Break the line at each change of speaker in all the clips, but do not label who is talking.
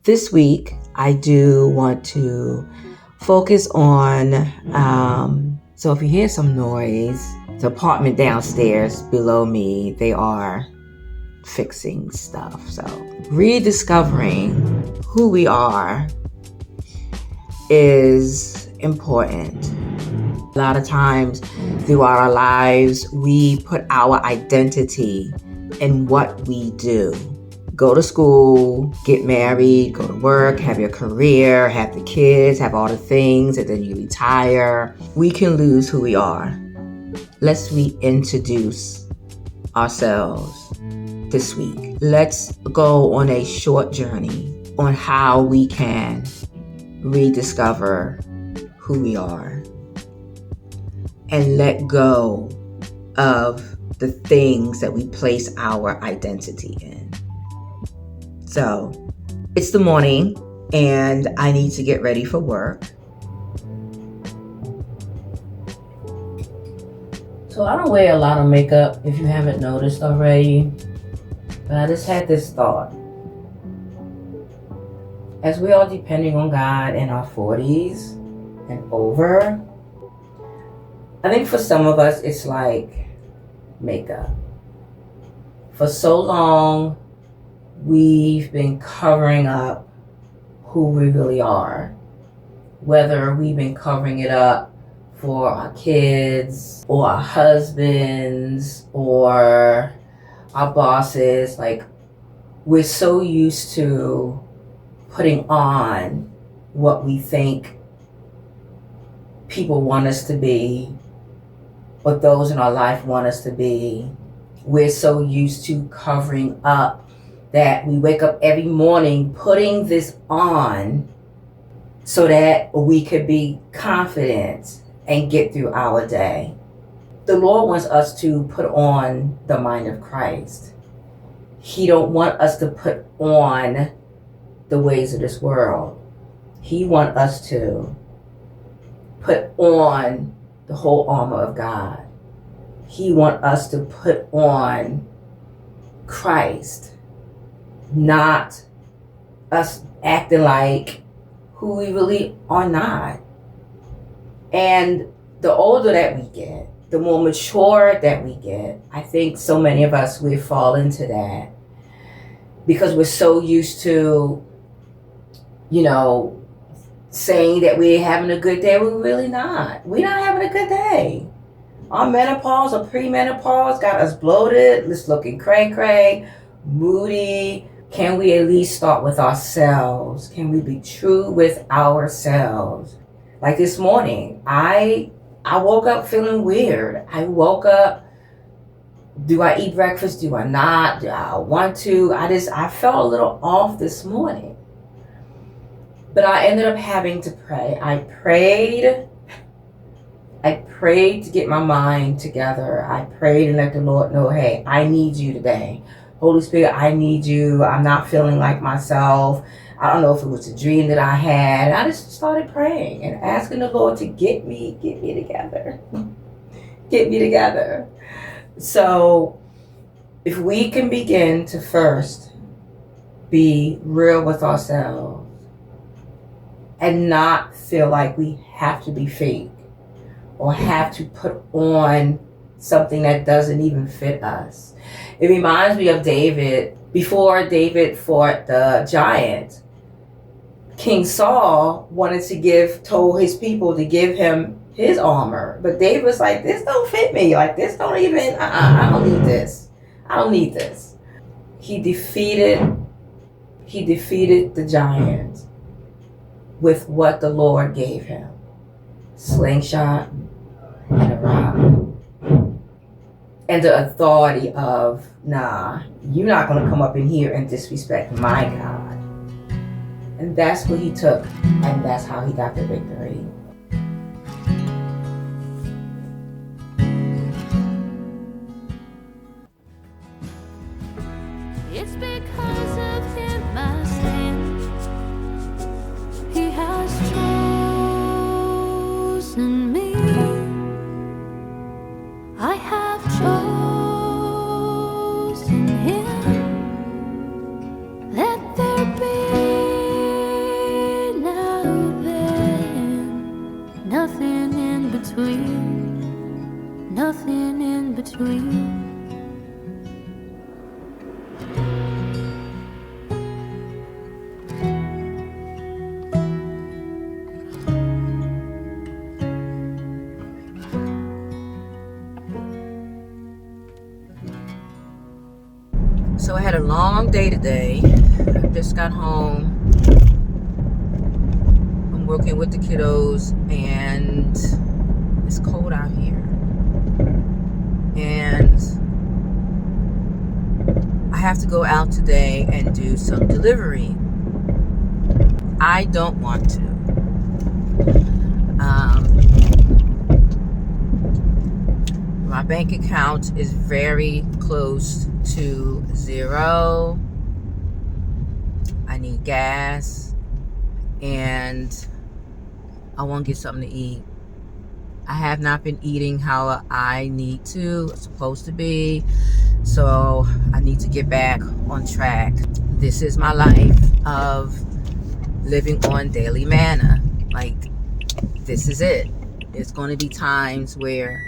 This week, I do want to focus on, so if you hear some noise, the apartment downstairs below me, they are fixing stuff. So rediscovering who we are is important. A lot of times throughout our lives, we put our identity in what we do. Go to school, get married, go to work, have your career, have the kids, have all the things, and then you retire. We can lose who we are. Let's reintroduce ourselves this week. Let's go on a short journey on how we can rediscover who we are and let go of the things that we place our identity in. So it's the morning and I need to get ready for work. So I don't wear a lot of makeup if you haven't noticed already, but I just had this thought. As we are depending on God in our 40s and over, I think for some of us it's like makeup. For so long, we've been covering up who we really are. Whether we've been covering it up for our kids or our husbands or our bosses. Like, we're so used to putting on what we think people want us to be, what those in our life want us to be. We're so used to covering up that we wake up every morning putting this on so that we could be confident and get through our day. The Lord wants us to put on the mind of Christ. He don't want us to put on the ways of this world. He wants us to put on the whole armor of God. He wants us to put on Christ, not us acting like who we really are not. And the older that we get, the more mature that we get, I think so many of us, we fall into that because we're so used to, saying that we're having a good day. We're really not. We're not having a good day. Our menopause or premenopause got us bloated, just looking cray-cray, moody. Can we at least start with ourselves? Can we be true with ourselves? Like this morning, I woke up feeling weird. I woke up, do I eat breakfast? Do I not? Do I want to? I felt a little off this morning. But I ended up having to pray. I prayed to get my mind together. I prayed and let the Lord know, hey, I need you today. Holy Spirit, I need you. I'm not feeling like myself. I don't know if it was a dream that I had. I just started praying and asking the Lord to get me together. Get me together. So if we can begin to first be real with ourselves and not feel like we have to be fake or have to put on something that doesn't even fit us. It reminds me of David. Before David fought the giant, King Saul told his people to give him his armor. But David was like, this don't fit me. Like, this don't even, I don't need this. I don't need this. He defeated the giant with what the Lord gave him. Slingshot and a rock. And the authority of, nah, you're not going to come up in here and disrespect my God. And that's what he took. And that's how he got the victory.
It's because of him I stand. He has chosen me. I have chosen him. Let there be
had a long day today. I just got home. I'm working with the kiddos, and it's cold out here. And I have to go out today and do some delivery. I don't want to. My bank account is very close to zero. I need gas, and I want to get something to eat. I have not been eating how I need to, supposed to be, so I need to get back on track. This is my life of living on daily manna. Like, this is it. There's going to be times where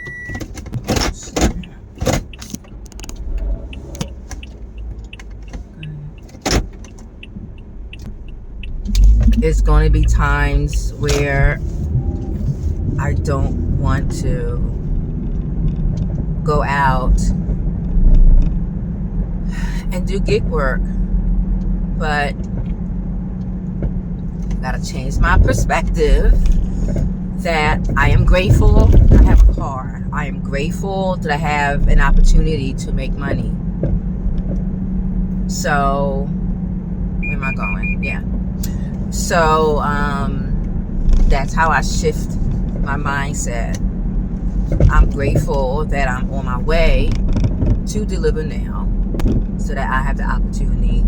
I don't want to go out and do gig work, but I gotta change my perspective that I am grateful I have a car. I am grateful that I have an opportunity to make money. So, where am I going? Yeah. So, that's how I shift my mindset. I'm grateful that I'm on my way to deliver now, so that I have the opportunity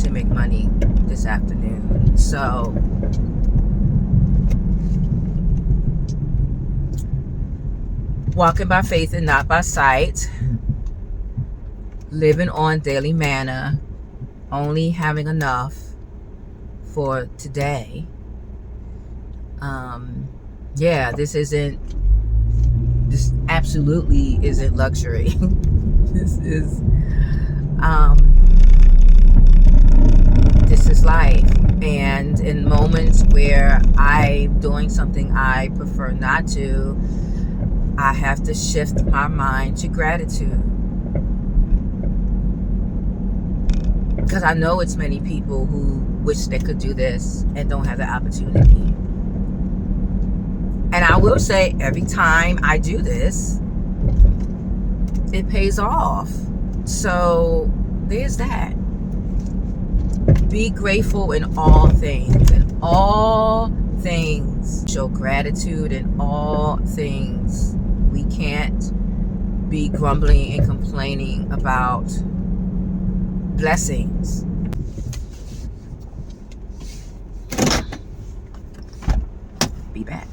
to make money this afternoon. So, walking by faith and not by sight, living on daily manna, only having enough for today. This absolutely isn't luxury. This is life. And in moments where I'm doing something I prefer not to, I have to shift my mind to gratitude. Because I know it's many people who wish they could do this and don't have the opportunity. And I will say, every time I do this, it pays off. So there's that. Be grateful in all things. In all things. Show gratitude in all things. We can't be grumbling and complaining about blessings. Be back.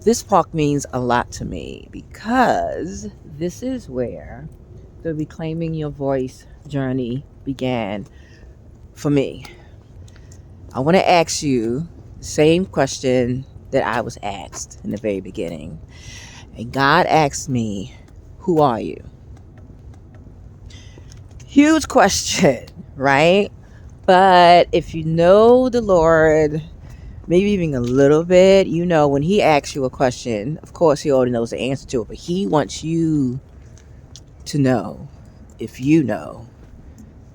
This park means a lot to me because this is where the Reclaiming Your Voice journey began for me. I want to ask you the same question that I was asked in the very beginning. And God asked me, who are you? Huge question, right? But if you know the Lord, maybe even a little bit, you know when he asks you a question, of course he already knows the answer to it, but he wants you to know if you know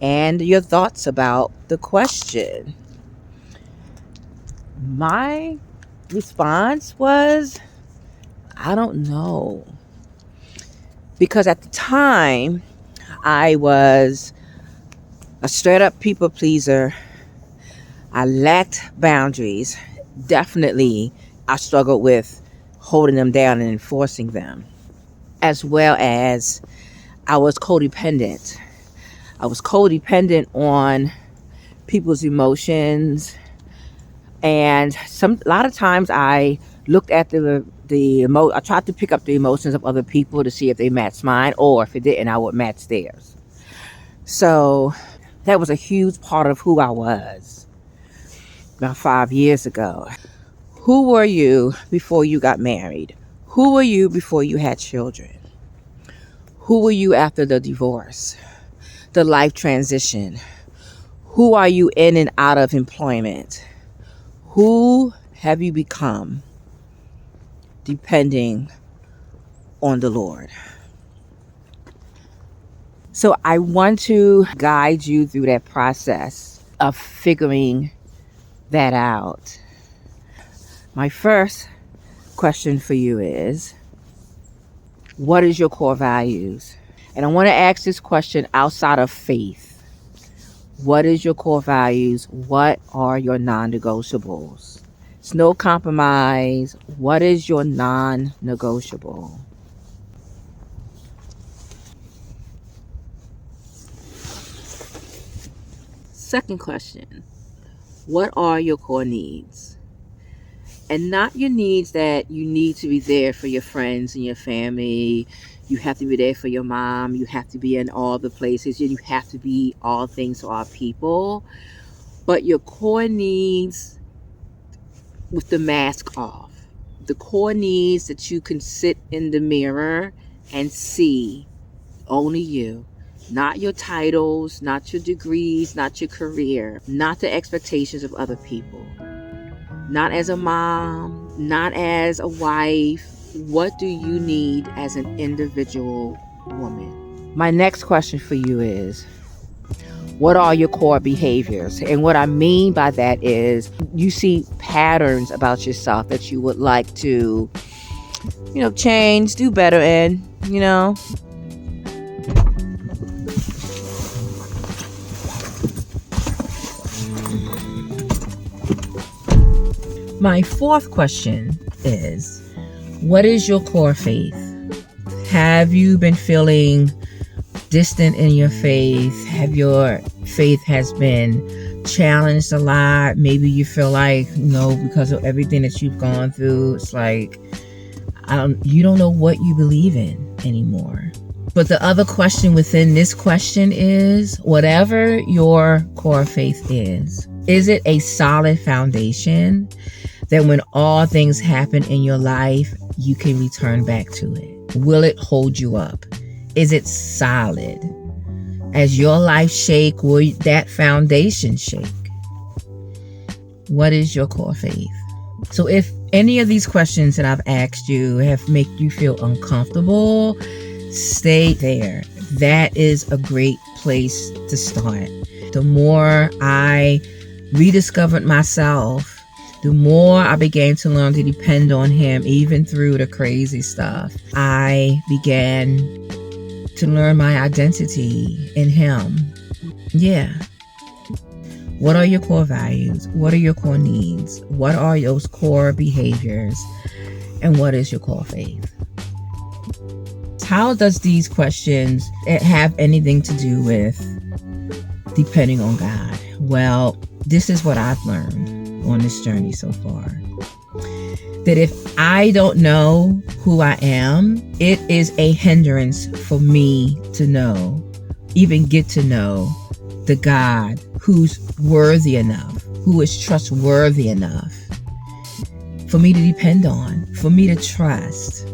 and your thoughts about the question. My response was, I don't know. Because at the time, I was a straight up people pleaser. I lacked boundaries. Definitely, I struggled with holding them down and enforcing them. As well as I was codependent. I was codependent on people's emotions. And a lot of times I looked at I tried to pick up the emotions of other people to see if they matched mine, or if it didn't, I would match theirs. So that was a huge part of who I was about 5 years ago. Who were you before you got married? Who were you before you had children? Who were you after the divorce, the life transition? Who are you in and out of employment? Who have you become depending on the Lord? So I want to guide you through that process of figuring that out. My first question for you is, what is your core values? And I want to ask this question outside of faith. What is your core values? What are your non-negotiables? It's no compromise. What is your non-negotiable? Second question, what are your core needs? And not your needs that you need to be there for your friends and your family. You have to be there for your mom. You have to be in all the places. You have to be all things to all people. But your core needs with the mask off. The core needs that you can sit in the mirror and see only you. Not your titles, not your degrees, not your career, not the expectations of other people. Not as a mom, not as a wife. What do you need as an individual woman? My next question for you is, what are your core behaviors? And what I mean by that is you see patterns about yourself that you would like to, change, do better in. My fourth question is, what is your core faith? Have you been feeling distant in your faith? Have your faith has been challenged a lot? Maybe you feel like, because of everything that you've gone through, it's like, you don't know what you believe in anymore. But the other question within this question is, whatever your core faith is it a solid foundation that when all things happen in your life, you can return back to it? Will it hold you up? Is it solid? As your life shake, will that foundation shake? What is your core faith? So if any of these questions that I've asked you have make you feel uncomfortable, stay there. That is a great place to start. The more I rediscovered myself, the more I began to learn to depend on him, even through the crazy stuff. I began to learn my identity in him. Yeah. What are your core values? What are your core needs? What are those core behaviors? And what is your core faith? How does these questions have anything to do with depending on God? Well, this is what I've learned on this journey so far. That if I don't know who I am, it is a hindrance for me to know, even get to know the God who's worthy enough, who is trustworthy enough for me to depend on, for me to trust.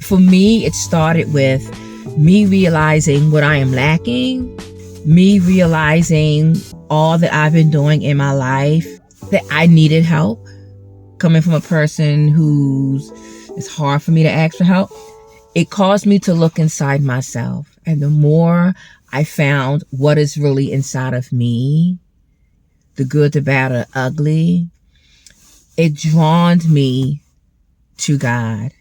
For me, it started with me realizing what I am lacking, me realizing all that I've been doing in my life, that I needed help. Coming from a person it's hard for me to ask for help. It caused me to look inside myself. And the more I found what is really inside of me, the good, the bad, the ugly, it drawn me to God.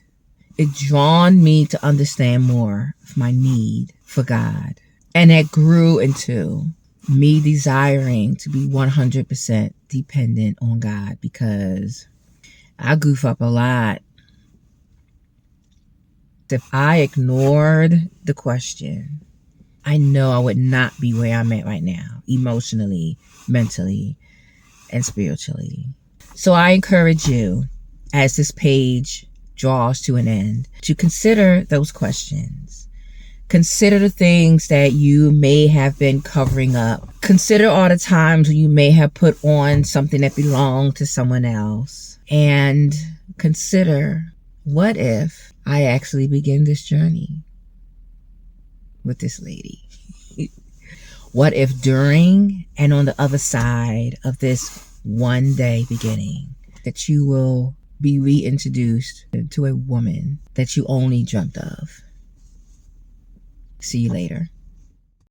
It drawn me to understand more of my need for God. And that grew into me desiring to be 100% dependent on God, because I goof up a lot. If I ignored the question, I know I would not be where I'm at right now, emotionally, mentally, and spiritually. So I encourage you, as this page draws to an end, to consider those questions. Consider the things that you may have been covering up. Consider all the times when you may have put on something that belonged to someone else. And consider, what if I actually begin this journey with this lady? What if during and on the other side of this one day beginning, that you will be reintroduced to a woman that you only dreamt of? See you later.